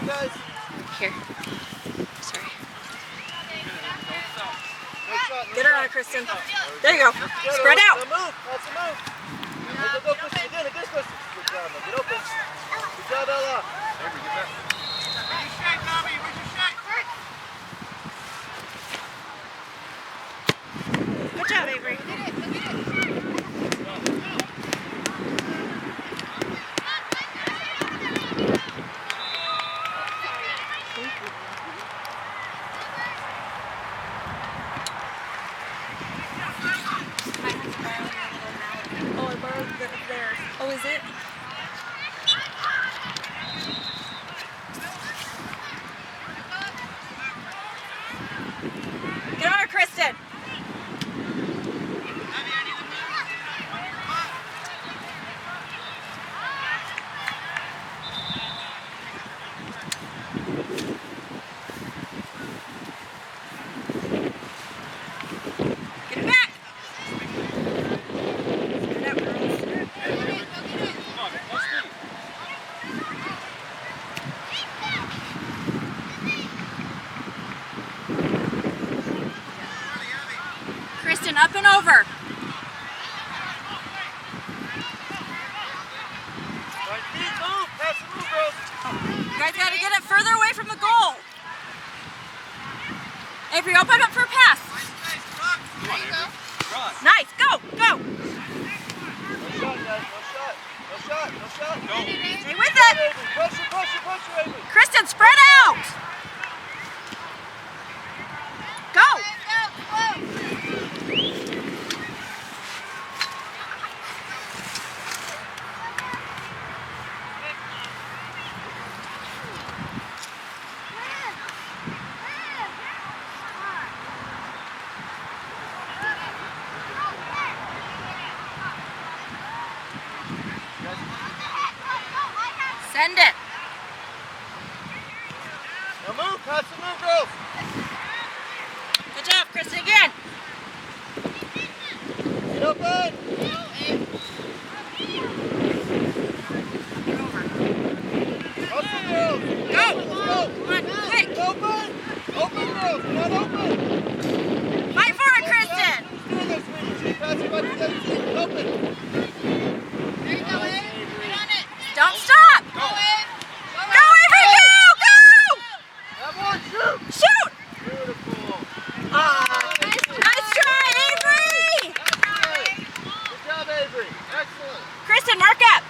guys. Here. Sorry. Get her on, Kristen. There you go. Spread out. Now move. That's a move. Go, Kristen. Again, Kristen. Good job. Now get open. Good job, Ella. Avery, get back. Where's your shake, Bobby? Where's your shake? Good job, Avery. Oh, I borrowed theirs. Oh, is it? Get on her, Kristen. Get it back. Spread out, girls. Come on, let's do. Kristen, up and over. Right feet, move. Pass the move, girls. You guys got to get it further away from the goal. Avery, open up for a pass. Come on, Avery. Run. Nice. Go. Go. No shot, guys. No shot. No shot. No shot. Go. Stay with it. Avery. Pressure, pressure, pressure, Avery. Kristen, spread out. Go. Send it. Now move. Pass the move, girls. Good job, Kristen, again. Get open. Hustle, girls. Go. Let's go. Come on, quick. Open. Open, girls. Not open. Fight for it, Kristen. Do this, sweetie. Pass it right to the other team. Open. There you go, Ed. Get on it. Don't stop. Go, Ed. Go, Avery, go. Have one. Shoot. Shoot. Beautiful. Nice try, Avery. Excellent. Good job, Avery. Excellent. Kristen, mark up.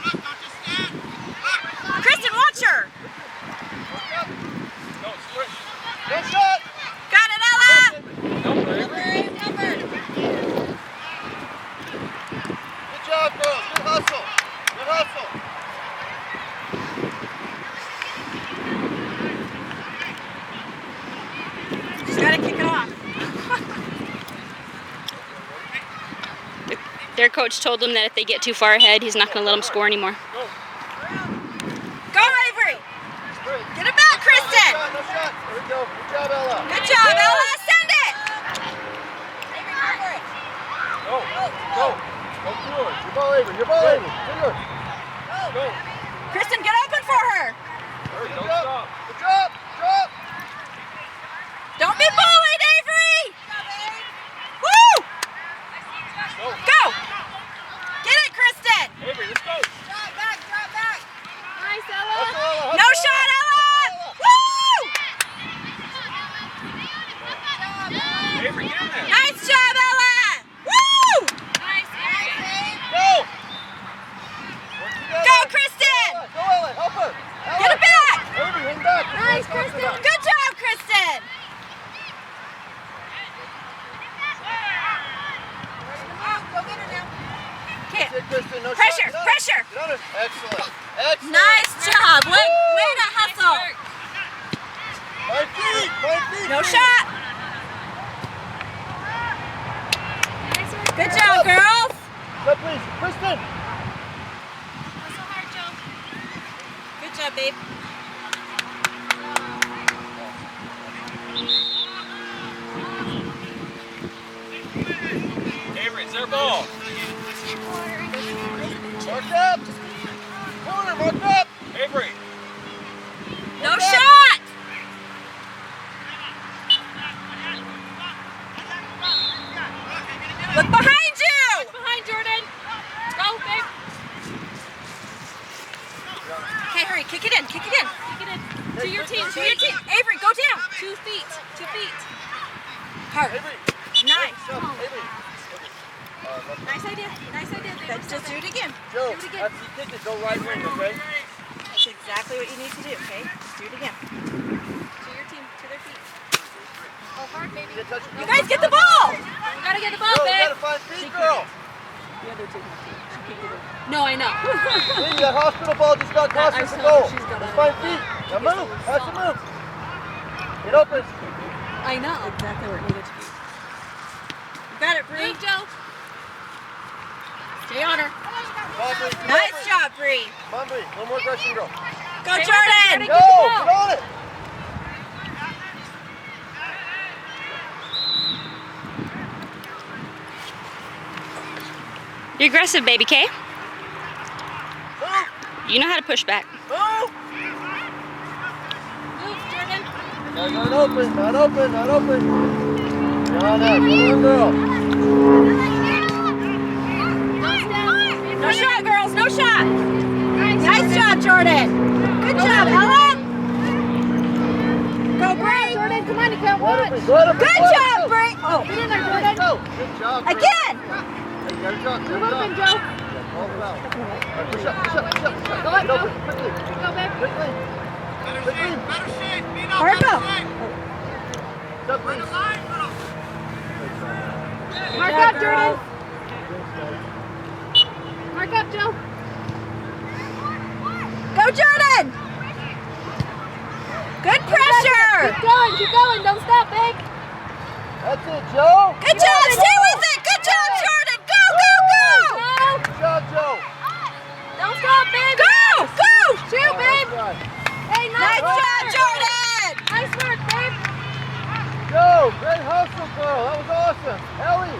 Look, don't just stand. Look. Kristen, watch her. No, switch. No shot. Got it, Ella. Number, Avery. Good job, girls. Good hustle. Good hustle. Just gotta kick it off. Their coach told them that if they get too far ahead, he's not going to let them score anymore. Go, Avery. Get it back, Kristen. No shot. No shot. There we go. Good job, Ella. Good job, Ella. Send it. Go. Go. Go through it. Your ball, Avery. Your ball, Avery. Finger. Go. Kristen, get open for her. Hurry, Good don't job. stop. Good job. Drop. Don't be bullied, Avery. Woo. Go. Go. Get it, Kristen. Avery, let's go. Drop back, drop back. Nice, Hustle, Ella. No shot, Ella. Woo. Avery, get in there. Nice job, Ella. Woo. Go. Go, Kristen. Go, Ella. Help her. Ella. Get it back. Avery, hang back. Nice, Kristen. Good job, Kristen. Go get her now. Okay. Good, Kristen. No Pressure, shot. Get on her. pressure. Get on her. Excellent. Excellent. Nice job. Way to hustle. 5 feet. 5 feet. No shot. Good job, girls. Go, please. Kristen. Good job, babe. Avery, it's their ball. Mark up. Corner, mark up. Bree. Kick it in. Kick it in. Kick it in. To your team. To your team. Avery, go down. 2 feet. 2 feet. Hard. Avery. Nice. Avery. Nice idea. Nice idea. Let's just do it again. Joe, Do it again. after you kick it, go right wing, okay? That's exactly what you need to do, okay? Just do it again. To your team. To their feet. Oh, hard, baby. You touch You guys get the ball! You gotta get the ball, Joe, you babe. gotta find feet, girl. The other team. No, I know. Lee, that hospital ball just got close to the goal. Just find feet. Now move. Have to move. Get open. I know. Exactly where it needed to be. You got it, Bree. Move, Joe. Stay on her. Come on, Bree. Nice job, Bree. Come on, Bree. A little more aggression, girl. Go, Jordan! Go. Get on it. You're aggressive, baby K. Move. You know how to push back. Move. Move, Jordan. No, not open. Not open. Not open. Come on, girl. No shot, girls. No shot. Nice job, Jordan. Good job, Ella. Go, Bree. Jordan, come on, you can't Go ahead, watch. Bree. Go ahead, Bree. Good Go ahead, job, go. Bree. Oh, Get in there, Jordan. Go. Good job, Bree. again. Hey, you gotta drop. Move open, Joe. All about. All right, push up, push up, push up, push up. Go ahead, Get open, go. quickly. Go, babe. Quickly. Quickly. Hard go. Step, please. Mark up, Jordan. Mark up, Joe. Go, Jordan. Good pressure. Keep going. Don't stop, babe. That's it, Joe. Good job. Stay with it. Good job, Jordan. Go, go, go. Good job, Joe. Don't stop, babe. Go, go. Shoot, babe. Right. Hey, Nice nice job, work. Jordan. Nice work, babe. Joe, great hustle, girl. That was awesome. Ellie,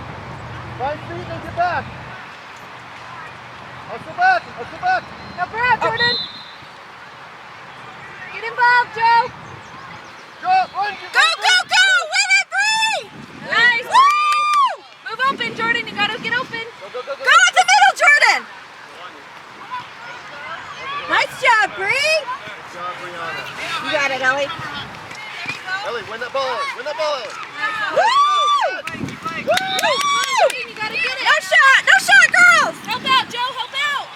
find feet and get back. Hustle back. Hustle back. Help her out, Jordan. Get involved, Joe. Drop. Run. Go, go, go. Win it, Bree. Nice. Woo. Move open, Jordan. You gotta get open. Go, go, go, go. Go in the middle, Jordan. Nice job, Bree. Good job, Brianna. You got it, Ellie. Ellie, win that ball. Win that ball. Woo! Woo! Jordan, you gotta get it. No shot, no shot, girls. Help out, Joe. Help out.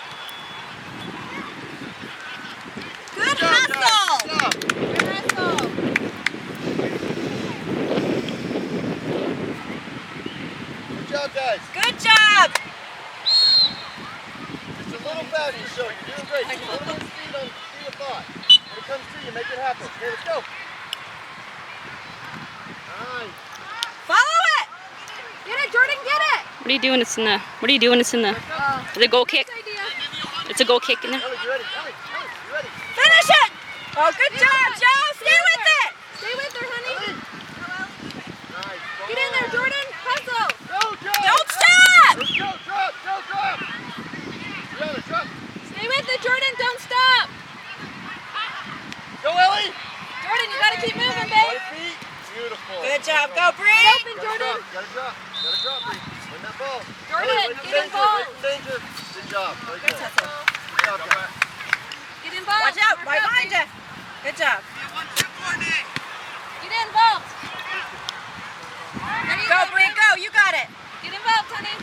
Good Good job, hustle. guys. Good hustle. Good job, guys. Good job. Just a little fatty, so you're doing great. Just a little speed on speed of thought. When it comes to you, make it happen. Okay, let's go. Nice. Follow it. Get it, Jordan. Get it. What are you doing? It's in the. What are you doing? It's in the. The goal kick. Nice idea. It's a goal kick in there. Ellie, you ready? Ellie, you ready? Finish it. Oh, good job, Joe. Stay with it. Stay with her, honey. Ellie. Nice. Get in there, Jordan. Hustle. Go, Joe. Don't stop. Let's go. Drop. Go, drop. Brianna, drop. Stay with it, Jordan. Don't stop. Go, Ellie. Jordan, you gotta keep moving, Right babe. feet. Beautiful. Good job. Go, Bree. Open, Gotta Jordan. drop. Gotta drop. Gotta drop, Bree. Win that ball. Jordan, Ellie, wait get from danger. involved. Wait from danger. Good job. Very good. Good Good hustle. job, guys. Get involved. Watch out. Mark Right up, behind babe. you. Good job. Get involved. Go, Bree. Go. You got it. Get involved, honey.